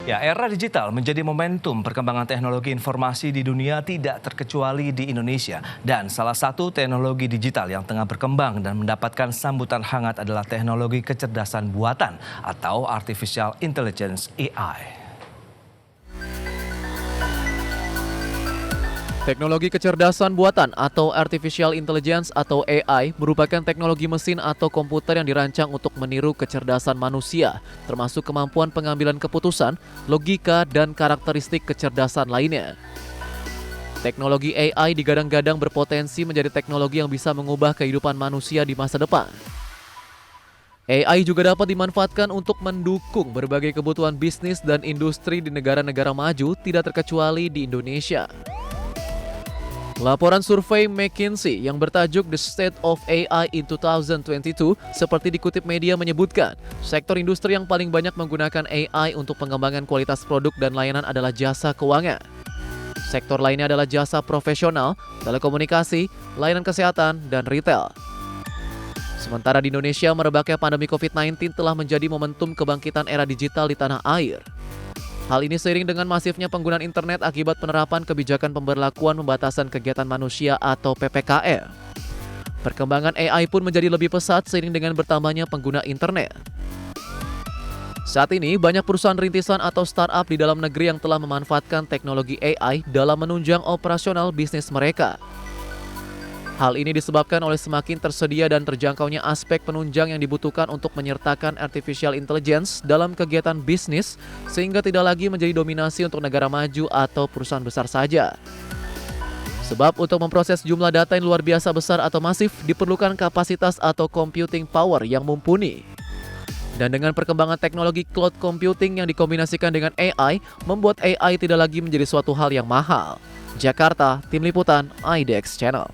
Ya, era digital menjadi momentum perkembangan teknologi informasi di dunia tidak terkecuali di Indonesia. Dan salah satu teknologi digital yang tengah berkembang dan mendapatkan sambutan hangat adalah teknologi kecerdasan buatan atau Artificial Intelligence AI. Teknologi kecerdasan buatan atau Artificial Intelligence atau AI merupakan teknologi mesin atau komputer yang dirancang untuk meniru kecerdasan manusia, termasuk kemampuan pengambilan keputusan, logika, dan karakteristik kecerdasan lainnya. Teknologi AI digadang-gadang berpotensi menjadi teknologi yang bisa mengubah kehidupan manusia di masa depan. AI juga dapat dimanfaatkan untuk mendukung berbagai kebutuhan bisnis dan industri di negara-negara maju, tidak terkecuali di Indonesia. Laporan survei McKinsey yang bertajuk The State of AI in 2022 seperti dikutip media menyebutkan, sektor industri yang paling banyak menggunakan AI untuk pengembangan kualitas produk dan layanan adalah jasa keuangan. Sektor lainnya adalah jasa profesional, telekomunikasi, layanan kesehatan, dan retail. Sementara di Indonesia, merebaknya pandemi COVID-19 telah menjadi momentum kebangkitan era digital di tanah air. Hal ini seiring dengan masifnya penggunaan internet akibat penerapan kebijakan pemberlakuan pembatasan kegiatan manusia atau PPKM. Perkembangan AI pun menjadi lebih pesat seiring dengan bertambahnya pengguna internet. Saat ini, banyak perusahaan rintisan atau startup di dalam negeri yang telah memanfaatkan teknologi AI dalam menunjang operasional bisnis mereka. Hal ini disebabkan oleh semakin tersedia dan terjangkaunya aspek penunjang yang dibutuhkan untuk menyertakan Artificial Intelligence dalam kegiatan bisnis, sehingga tidak lagi menjadi dominasi untuk negara maju atau perusahaan besar saja. Sebab untuk memproses jumlah data yang luar biasa besar atau masif, diperlukan kapasitas atau computing power yang mumpuni. Dan dengan perkembangan teknologi cloud computing yang dikombinasikan dengan AI, membuat AI tidak lagi menjadi suatu hal yang mahal. Jakarta, Tim Liputan, IDX Channel.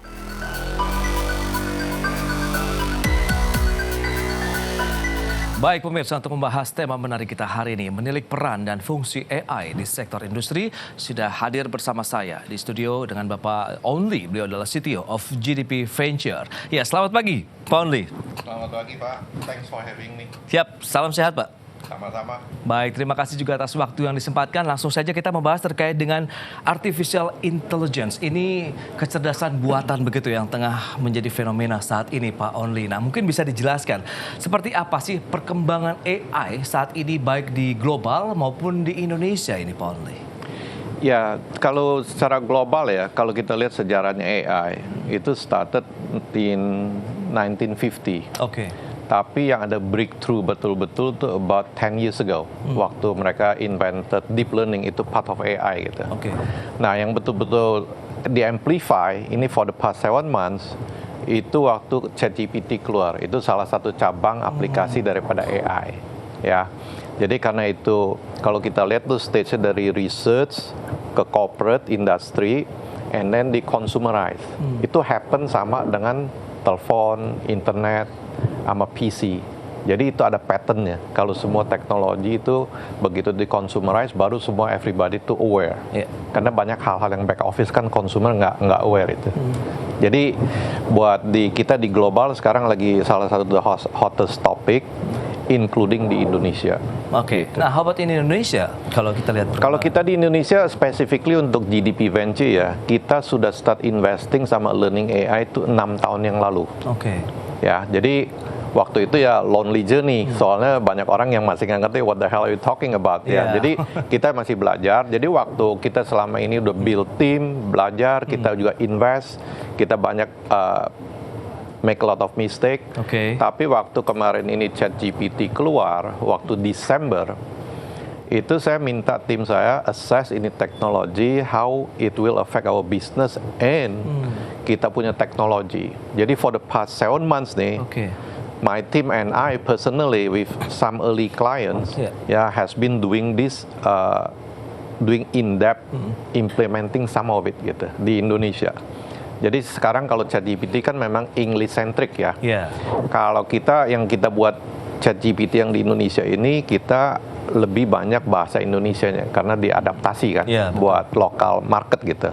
Baik pemirsa, untuk membahas tema menarik kita hari ini, menilik peran dan fungsi AI di sektor industri, sudah hadir bersama saya di studio dengan Bapak Only. Beliau adalah CTO of GDP Venture. Ya, selamat pagi Pak Only. Selamat pagi Pak, thanks for having me. Siap, salam sehat Pak. Sama-sama. Baik, terima kasih juga atas waktu yang disempatkan. Langsung saja kita membahas terkait dengan Artificial Intelligence. Ini kecerdasan buatan begitu yang tengah menjadi fenomena saat ini Pak Only. Nah, mungkin bisa dijelaskan seperti apa sih perkembangan AI saat ini baik di global maupun di Indonesia ini Pak Only? Ya, kalau secara global ya, kalau kita lihat sejarahnya AI, itu started in 1950. Oke. Tapi yang ada breakthrough betul-betul tuh about 10 years ago, waktu mereka invented deep learning, itu part of AI gitu. Oke. Nah, yang betul-betul di-amplify ini for the past 7 months, itu waktu ChatGPT keluar. Itu salah satu cabang aplikasi daripada AI. Ya, jadi karena itu, kalau kita lihat tuh stage-nya dari research ke corporate industry, and then di consumerize. Itu happen sama dengan telepon, internet, sama PC. Jadi itu ada patternnya. Kalau semua teknologi itu begitu di consumerize, baru semua everybody to aware. Yeah. Karena banyak hal-hal yang back office kan consumer nggak aware itu. Jadi buat kita di global sekarang lagi salah satu the hottest topic, including di Indonesia. Oke. Nah, how about in Indonesia? Kalau kita lihat. Kalau kita di Indonesia, specifically untuk GDP Venture ya, kita sudah start investing sama learning AI itu 6 tahun yang lalu. Oke. Ya, jadi waktu itu ya lonely journey, soalnya banyak orang yang masih nggak ngerti what the hell are you talking about. Yeah. Ya, jadi kita masih belajar. Jadi waktu kita selama ini udah build team, belajar, kita juga invest, kita banyak make a lot of mistake. Oke. Tapi waktu kemarin ini ChatGPT keluar, waktu Desember, itu saya minta tim saya assess ini teknologi, how it will affect our business, and kita punya teknologi. Jadi for the past 7 months nih, my team and I personally with some early clients, has been doing this, doing in-depth, implementing some of it gitu di Indonesia. Jadi sekarang kalau ChatGPT kan memang English centric ya. Yeah. Kalau yang kita buat ChatGPT yang di Indonesia ini, kita lebih banyak bahasa Indonesianya karena diadaptasi kan buat lokal market gitu.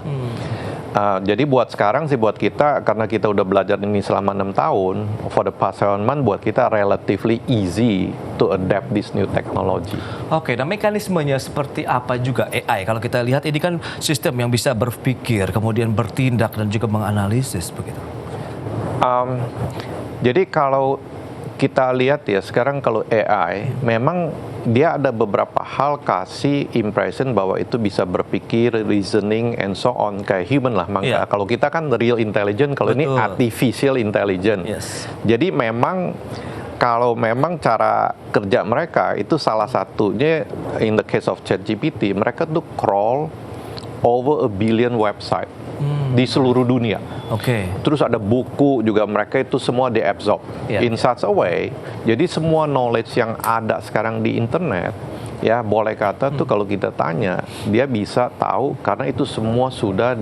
Jadi buat sekarang sih, buat kita, karena kita udah belajar ini selama 6 tahun, for the past 7 months, buat kita relatively easy to adapt this new technology. Oke, nah mekanismenya seperti apa juga AI? Kalau kita lihat ini kan sistem yang bisa berpikir, kemudian bertindak dan juga menganalisis begitu. Jadi kalau kita lihat ya, sekarang kalau AI, memang dia ada beberapa hal kasih impression bahwa itu bisa berpikir, reasoning, and so on, kayak human lah. Iya. Kalau kita kan real intelligence, kalau ini Betul. artificial intelligence. Yes. Jadi memang kalau memang cara kerja mereka itu salah satunya, in the case of ChatGPT, mereka tuh crawl over 1 billion website di seluruh dunia. Oke. Terus ada buku juga, mereka itu semua diabsorb in such a way. Jadi semua knowledge yang ada sekarang di internet, ya boleh kata tuh kalau kita tanya, dia bisa tahu karena itu semua sudah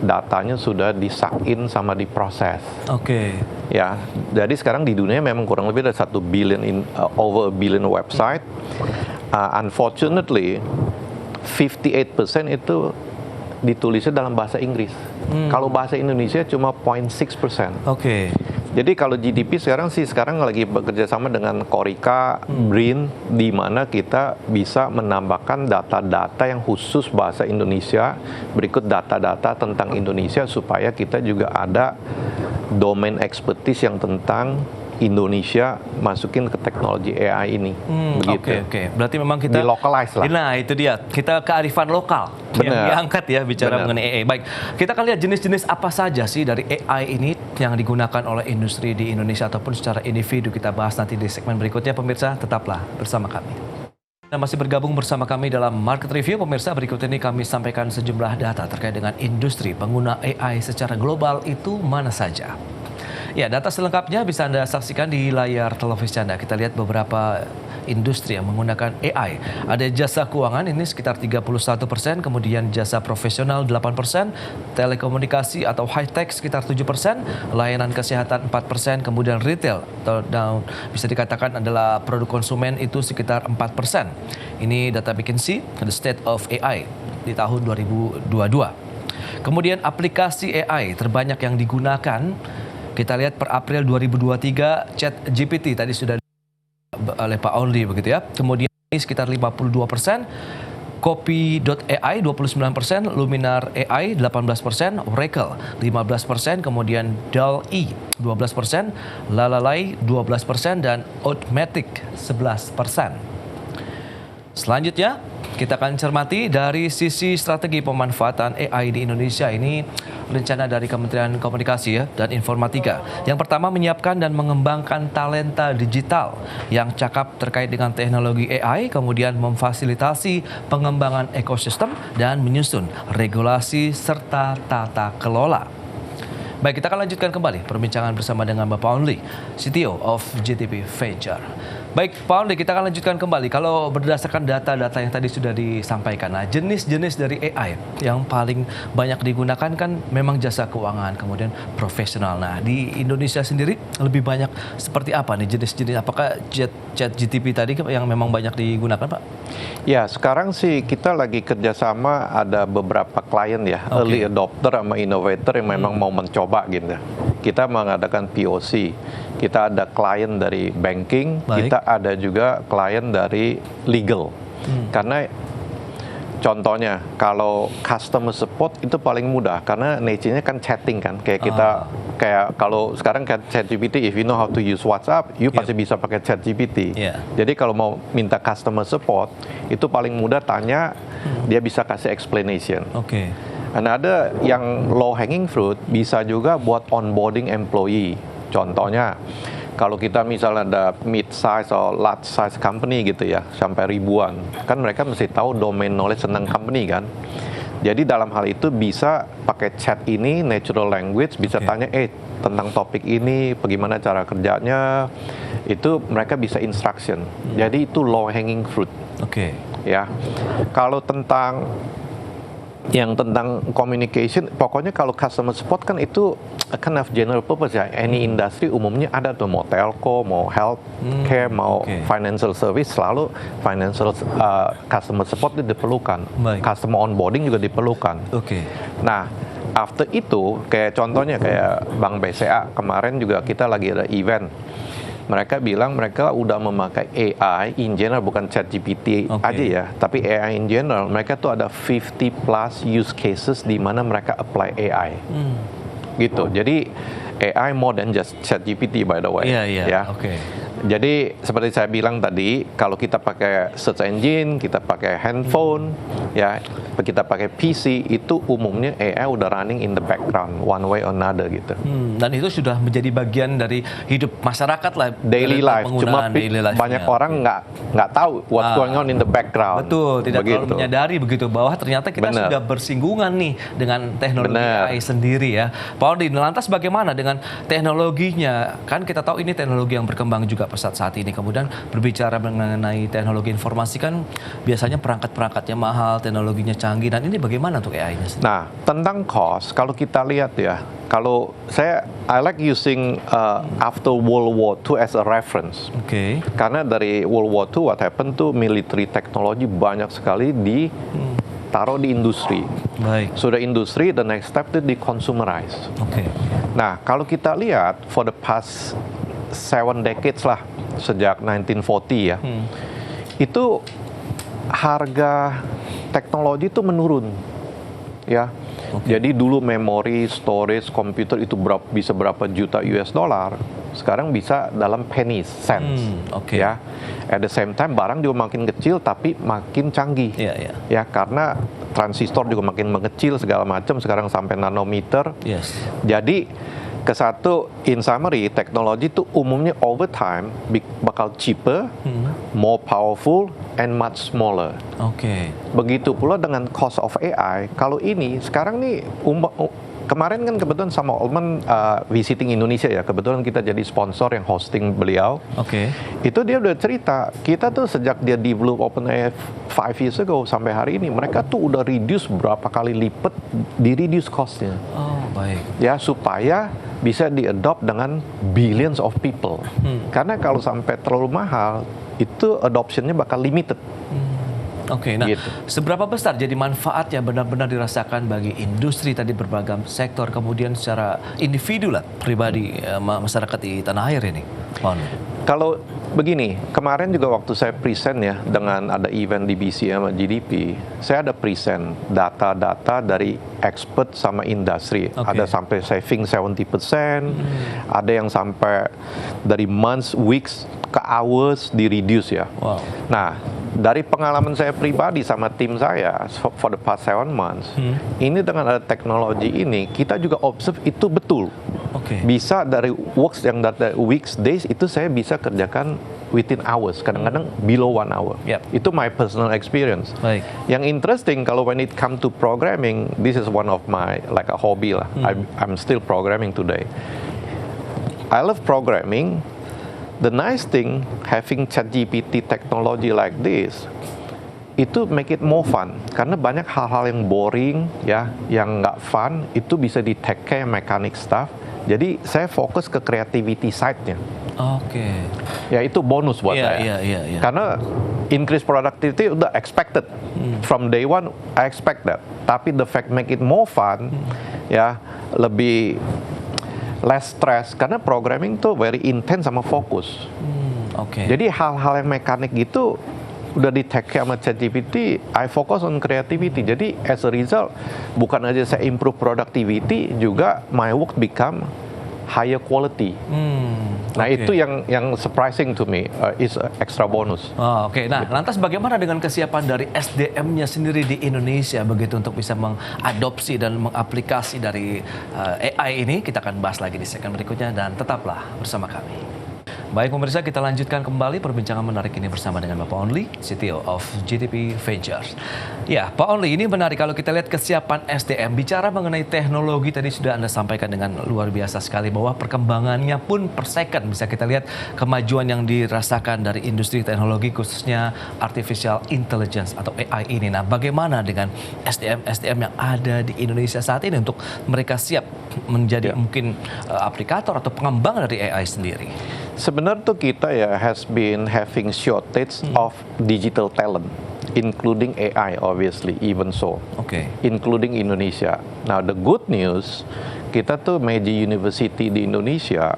datanya sudah disuck-in sama diproses. Oke. Ya, jadi sekarang di dunia memang kurang lebih ada 1 billion over 1 billion website. Unfortunately, 58% itu ditulisnya dalam bahasa Inggris. Kalau bahasa Indonesia cuma 0.6%. Oke. Jadi kalau GDP sekarang lagi bekerja sama dengan Korika, BRIN, di mana kita bisa menambahkan data-data yang khusus bahasa Indonesia, berikut data-data tentang Indonesia supaya kita juga ada domain expertise yang tentang Indonesia masukin ke teknologi AI ini. Begitu. Oke. Berarti memang kita di-localize lah. Nah, itu dia. Kita kearifan lokal yang diangkat ya bicara mengenai AI. Baik, kita akan lihat jenis-jenis apa saja sih dari AI ini yang digunakan oleh industri di Indonesia ataupun secara individu. Kita bahas nanti di segmen berikutnya. Pemirsa, tetaplah bersama kami. Dan masih bergabung bersama kami dalam Market Review. Pemirsa, berikut ini kami sampaikan sejumlah data terkait dengan industri pengguna AI secara global itu mana saja. Ya, data selengkapnya bisa Anda saksikan di layar televisi Anda. Kita lihat beberapa industri yang menggunakan AI. Ada jasa keuangan ini sekitar 31%, kemudian jasa profesional 8%, telekomunikasi atau high-tech sekitar 7%, layanan kesehatan 4%, kemudian retail atau bisa dikatakan adalah produk konsumen itu sekitar 4%. Ini data McKinsey, The State of AI di tahun 2022. Kemudian aplikasi AI terbanyak yang digunakan, kita lihat per April 2023, ChatGPT tadi sudah oleh Pak Only begitu ya. Kemudian ini sekitar 52%, Copy.ai 29%, Luminar AI 18%, Oracle 15%, kemudian DALL-E 12%, Lalai 12% dan Automatic 11%. Selanjutnya, kita akan cermati dari sisi strategi pemanfaatan AI di Indonesia. Ini rencana dari Kementerian Komunikasi dan Informatika. Yang pertama, menyiapkan dan mengembangkan talenta digital yang cakap terkait dengan teknologi AI, kemudian memfasilitasi pengembangan ekosistem dan menyusun regulasi serta tata kelola. Baik, kita akan lanjutkan kembali perbincangan bersama dengan Bapak Only, CTO of GTP Venture. Baik, Pak Only, kita akan lanjutkan kembali. Kalau berdasarkan data-data yang tadi sudah disampaikan, nah jenis-jenis dari AI yang paling banyak digunakan kan memang jasa keuangan, kemudian profesional. Nah, di Indonesia sendiri lebih banyak seperti apa nih jenis-jenis? Apakah ChatGPT tadi yang memang banyak digunakan, Pak? Ya, sekarang sih kita lagi kerjasama, ada beberapa klien ya, early adopter sama innovator yang memang mau mencoba gitu. Kita mengadakan POC, kita ada klien dari banking, kita ada juga klien dari legal. Karena contohnya kalau customer support itu paling mudah karena nature-nya kan chatting kan, kayak kita kayak kalau sekarang kan ChatGPT, if you know how to use WhatsApp, you pasti bisa pakai ChatGPT. Jadi kalau mau minta customer support itu paling mudah tanya, dia bisa kasih explanation. Dan ada yang low hanging fruit, bisa juga buat onboarding employee. Contohnya, kalau kita misalnya ada mid size atau large size company gitu ya, sampai ribuan, kan mereka mesti tahu domain knowledge tentang company kan. Jadi dalam hal itu bisa pakai chat ini, natural language, bisa tanya, tentang topik ini, bagaimana cara kerjanya, itu mereka bisa instruction. Jadi itu low hanging fruit. Ya, kalau tentang communication, pokoknya kalau customer support kan itu kind of general purpose ya. Any industry umumnya ada tuh, mau telco, mau health care, mau financial service, selalu financial customer support itu diperlukan. Customer onboarding juga diperlukan. Nah, after itu, kayak contohnya kayak Bank BCA kemarin juga kita lagi ada event. Mereka bilang mereka udah memakai AI in general, bukan ChatGPT aja ya, tapi AI in general. Mereka tuh ada 50 plus use cases di mana mereka apply AI. Gitu. Jadi AI more than just ChatGPT by the way. Iya. Oke. Jadi seperti saya bilang tadi, kalau kita pakai search engine, kita pakai handphone, ya, kita pakai PC, itu umumnya AI udah running in the background one way or another gitu. Dan itu sudah menjadi bagian dari hidup masyarakat lah. Daily life. Cuma daily life banyak orang nggak tahu what's going on in the background. Betul, tidak terlalu menyadari begitu bahwa ternyata kita sudah bersinggungan nih dengan teknologi AI sendiri ya. Pak Ondi, lantas bagaimana dengan teknologinya? Kan kita tahu ini teknologi yang berkembang juga pesat saat ini. Kemudian berbicara mengenai teknologi informasi kan biasanya perangkat-perangkatnya mahal, teknologinya canggih. Dan ini bagaimana untuk AI-nya sendiri? Nah, tentang cost, kalau kita lihat ya, kalau I like using after World War II as a reference. Oke. Karena dari World War II, what happened to military technology banyak sekali ditaruh di industri. Baik. Sudah industri, the next step itu di consumerize. Oke. Nah, kalau kita lihat for the past 7 decades lah, sejak 1940 ya, itu harga teknologi itu menurun, ya. Jadi dulu memori, storage, komputer itu bisa berapa juta US dollar, sekarang bisa dalam pennies, cents, ya. At the same time barang juga makin kecil tapi makin canggih, ya, karena transistor juga makin mengecil segala macam, sekarang sampai nanometer. Jadi kesatu, in summary, teknologi itu umumnya over time bakal cheaper, more powerful, and much smaller. Begitu pula dengan cost of AI. Kalau ini sekarang nih, kemarin kan kebetulan sama Oldman visiting Indonesia ya, kebetulan kita jadi sponsor yang hosting beliau. Itu dia udah cerita, kita tuh sejak dia develop OpenAI 5 years ago sampai hari ini, mereka tuh udah reduce berapa kali lipat, di reduce costnya. Ya, supaya bisa di-adopt dengan billions of people. Karena kalau sampai terlalu mahal, itu adoptionnya bakal limited. Nah seberapa besar jadi manfaatnya benar-benar dirasakan bagi industri tadi berbagai sektor, kemudian secara individu lah, pribadi masyarakat di tanah air ini? Kalau begini, kemarin juga waktu saya present ya, dengan ada event di BC sama GDP, saya ada present data-data dari expert sama industri. Ada sampai saving 70%, ada yang sampai dari months, weeks ke hours di reduce ya. Nah, dari pengalaman saya pribadi sama tim saya for the past 7 months, ini dengan ada teknologi ini, kita juga observe itu betul. Bisa dari works yang dari weeks, days, itu saya bisa kerjakan within hours, kadang-kadang below 1 hour. Itu my personal experience. Yang interesting kalau when it come to programming, this is one of my like a hobby lah. I'm still programming today. I love programming. The nice thing having ChatGPT technology like this, itu make it more fun. Karena banyak hal-hal yang boring ya, yang nggak fun, itu bisa di take care mechanic stuff. Jadi saya fokus ke creativity side-nya. Ya itu bonus buat saya. Karena increase productivity udah expected. From day one I expect that. Tapi the fact make it more fun, ya lebih less stress, karena programming tuh very intense sama fokus. Jadi hal-hal yang mekanik gitu udah di take care sama ChatGPT, I focus on creativity. Jadi as a result, bukan aja saya improve productivity, juga my work become higher quality. Nah itu yang surprising to me, is extra bonus. Nah lantas bagaimana dengan kesiapan dari SDM-nya sendiri di Indonesia begitu untuk bisa mengadopsi dan mengaplikasi dari AI ini? Kita akan bahas lagi di segmen berikutnya dan tetaplah bersama kami. Baik pemirsa, kita lanjutkan kembali perbincangan menarik ini bersama dengan Bapak Only, CTO of GTP Ventures. Ya, Pak Only, ini menarik kalau kita lihat kesiapan SDM. Bicara mengenai teknologi tadi sudah Anda sampaikan dengan luar biasa sekali bahwa perkembangannya pun per second. Bisa kita lihat kemajuan yang dirasakan dari industri teknologi khususnya artificial intelligence atau AI ini. Nah, bagaimana dengan SDM yang ada di Indonesia saat ini untuk mereka siap menjadi mungkin aplikator atau pengembang dari AI sendiri? Sebenarnya tuh kita ya has been having shortage of digital talent. including AI obviously, even so, Oke. including Indonesia. Now the good news, kita tuh major university di Indonesia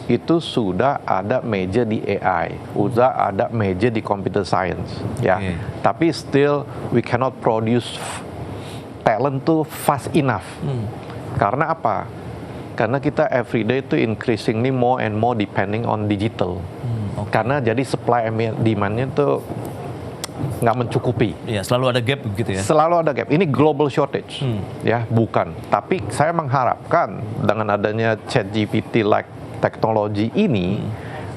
itu sudah ada major di AI, sudah ada major di computer science, ya. Oke. Tapi still we cannot produce talent tuh fast enough. Karena apa? Karena kita everyday itu increasingly more and more depending on digital. Karena jadi supply and demand-nya tuh nggak mencukupi. Ya, selalu ada gap begitu ya. Selalu ada gap. Ini global shortage, ya bukan. Tapi saya mengharapkan dengan adanya ChatGPT like teknologi ini,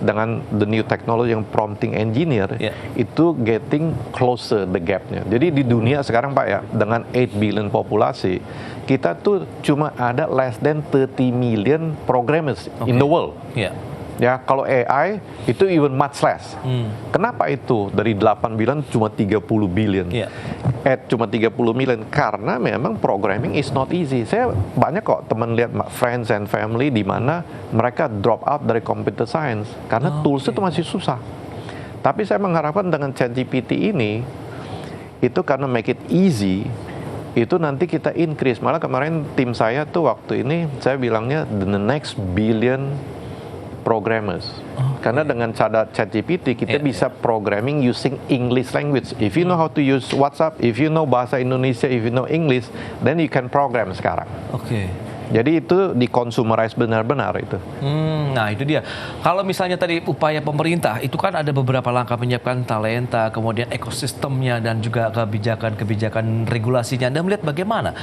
dengan the new technology yang prompting engineer, itu getting closer the gapnya. Jadi di dunia sekarang Pak ya, dengan 8 billion populasi, kita tuh cuma ada less than 30 million programmers in the world. Ya, kalau AI itu even much less. Kenapa itu? Dari 8 billion cuma 30 billion. Cuma 30 million karena memang programming is not easy. Saya banyak kok teman lihat friends and family di mana mereka drop out dari computer science karena tools itu masih susah. Tapi saya mengharapkan dengan ChatGPT ini itu karena make it easy, itu nanti kita increase. Malah kemarin tim saya tuh waktu ini saya bilangnya the next billion programmers. Karena dengan cara ChatGPT kita bisa programming using English language. If you know how to use WhatsApp, if you know bahasa Indonesia, if you know English, then you can program sekarang. Jadi itu di-consumerize benar-benar itu. Nah itu dia. Kalau misalnya tadi upaya pemerintah, itu kan ada beberapa langkah menyiapkan talenta, kemudian ekosistemnya dan juga kebijakan-kebijakan regulasinya. Anda melihat bagaimana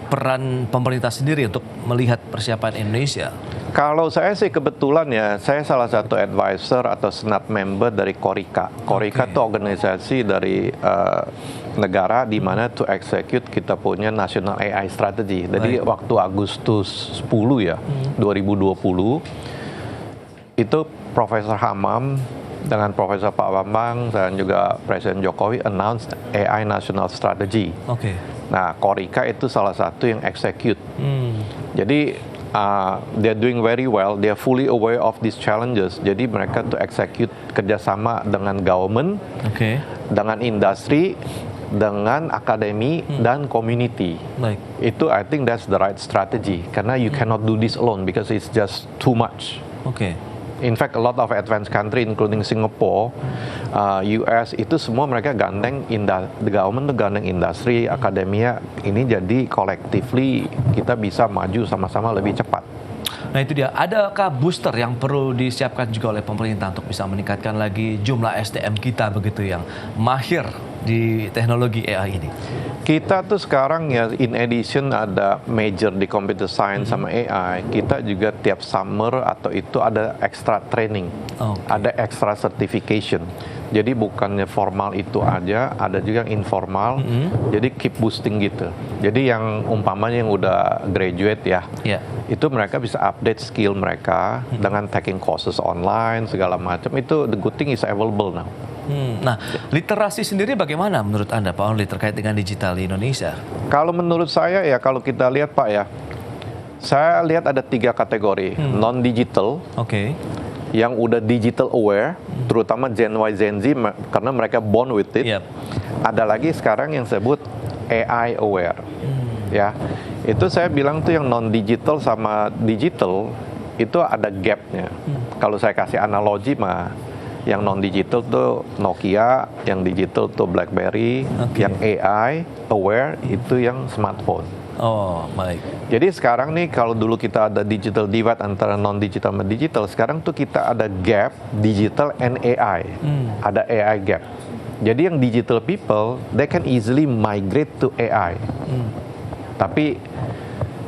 peran pemerintah sendiri untuk melihat persiapan Indonesia? Kalau saya sih kebetulan ya, saya salah satu advisor atau senat member dari Korika. Korika itu organisasi dari negara di mana to execute kita punya National AI Strategy. Jadi waktu Agustus 10 ya, 2020, itu Profesor Hamam dengan Profesor Pak Bambang dan juga Presiden Jokowi announce AI National Strategy. Nah, Korika itu salah satu yang execute. Jadi they're doing very well. They're fully aware of these challenges. Jadi mereka to execute kerjasama dengan government, dengan industri, dengan akademi dan community. Itu I think that's the right strategy. Karena you cannot do this alone because it's just too much. In fact, a lot of advanced country, including Singapore, US, itu semua mereka gandeng, the government tuh gandeng industri, akademia, ini jadi collectively kita bisa maju sama-sama lebih cepat. Nah itu dia, adakah booster yang perlu disiapkan juga oleh pemerintah untuk bisa meningkatkan lagi jumlah SDM kita begitu yang mahir di teknologi AI ini? Kita tuh sekarang ya in addition ada major di computer science sama AI, kita juga tiap summer atau itu ada extra training, ada extra certification. Jadi bukannya formal itu aja, ada juga yang informal. Jadi keep boosting gitu. Jadi yang umpamanya yang udah graduate ya, itu mereka bisa update skill mereka dengan taking courses online segala macam. Itu the good thing is available now. Nah, literasi sendiri bagaimana menurut Anda Pak Only terkait dengan digital di Indonesia? Kalau menurut saya ya, kalau kita lihat Pak ya, saya lihat ada 3 kategori. Non-digital, yang udah digital aware, terutama Gen Y, Gen Z, karena mereka born with it. Ada lagi sekarang yang sebut AI aware. Ya, itu saya bilang tuh yang non-digital sama digital, itu ada gapnya. Kalau saya kasih analogi mah, yang non-digital tuh Nokia, yang digital tuh BlackBerry, yang AI aware itu yang smartphone. Jadi sekarang nih kalau dulu kita ada digital divide antara non-digital dan digital, sekarang tuh kita ada gap digital and AI. Ada AI gap. Jadi yang digital people, they can easily migrate to AI. Tapi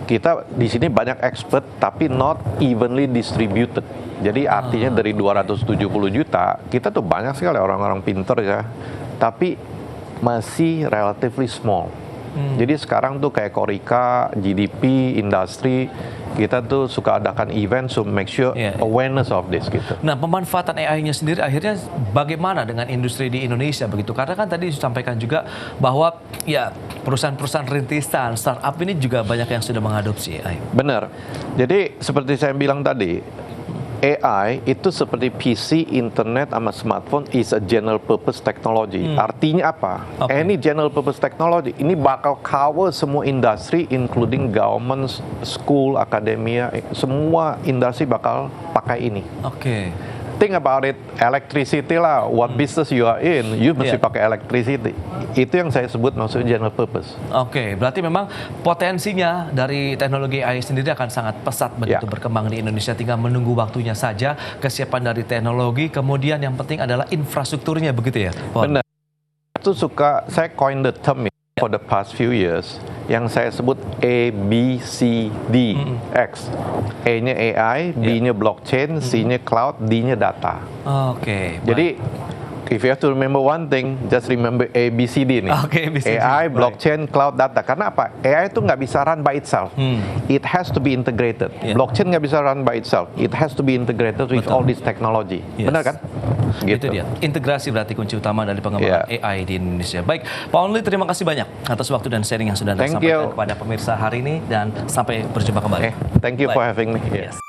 kita di sini banyak expert, tapi not evenly distributed. Jadi artinya dari 270 juta, kita tuh banyak sekali orang-orang pinter ya, tapi masih relatively small. Jadi sekarang tuh kayak Korika, GDP, industri, kita tuh suka adakan event to make sure awareness of this gitu. Nah, pemanfaatan AI-nya sendiri akhirnya bagaimana dengan industri di Indonesia begitu? Karena kan tadi disampaikan juga bahwa ya perusahaan-perusahaan rintisan, startup ini juga banyak yang sudah mengadopsi AI. Benar. Jadi seperti saya bilang tadi, AI itu seperti PC, internet, sama smartphone is a general purpose technology. Artinya apa? Oke. Any general purpose technology ini bakal cover semua industri, including government, school, akademia, semua industri bakal pakai ini. Oke. Think about it, electricity lah, what business you are in, you mesti Iya. pakai electricity. Itu yang saya sebut maksudnya general purpose. Oke, berarti memang potensinya dari teknologi AI sendiri akan sangat pesat begitu Ya. berkembang di Indonesia. Tinggal menunggu waktunya saja, kesiapan dari teknologi, kemudian yang penting adalah infrastrukturnya begitu ya, Pon? Benar. Itu saya coin the term for the past few years yang saya sebut A, B, C, D, X. A-nya AI, B-nya blockchain, C-nya cloud, D-nya data. Oke. Jadi if you have to remember one thing, just remember A, B, C, D nih. Oke, A, B, C, D. AI, Baik. blockchain, cloud, data. Karena apa? AI itu nggak bisa run by itself. It has to be integrated. Yeah. Blockchain nggak bisa run by itself. It has to be integrated with Betul. all this technology. Yes. Benar kan? Itu dia. Integrasi berarti kunci utama dari pengembangan Yeah. AI di Indonesia. Baik, Pak Only, terima kasih banyak atas waktu dan sharing yang sudah Anda Thank sampaikan you. kepada pemirsa hari ini, dan sampai berjumpa kembali. Thank you for Baik. having me here. Yes.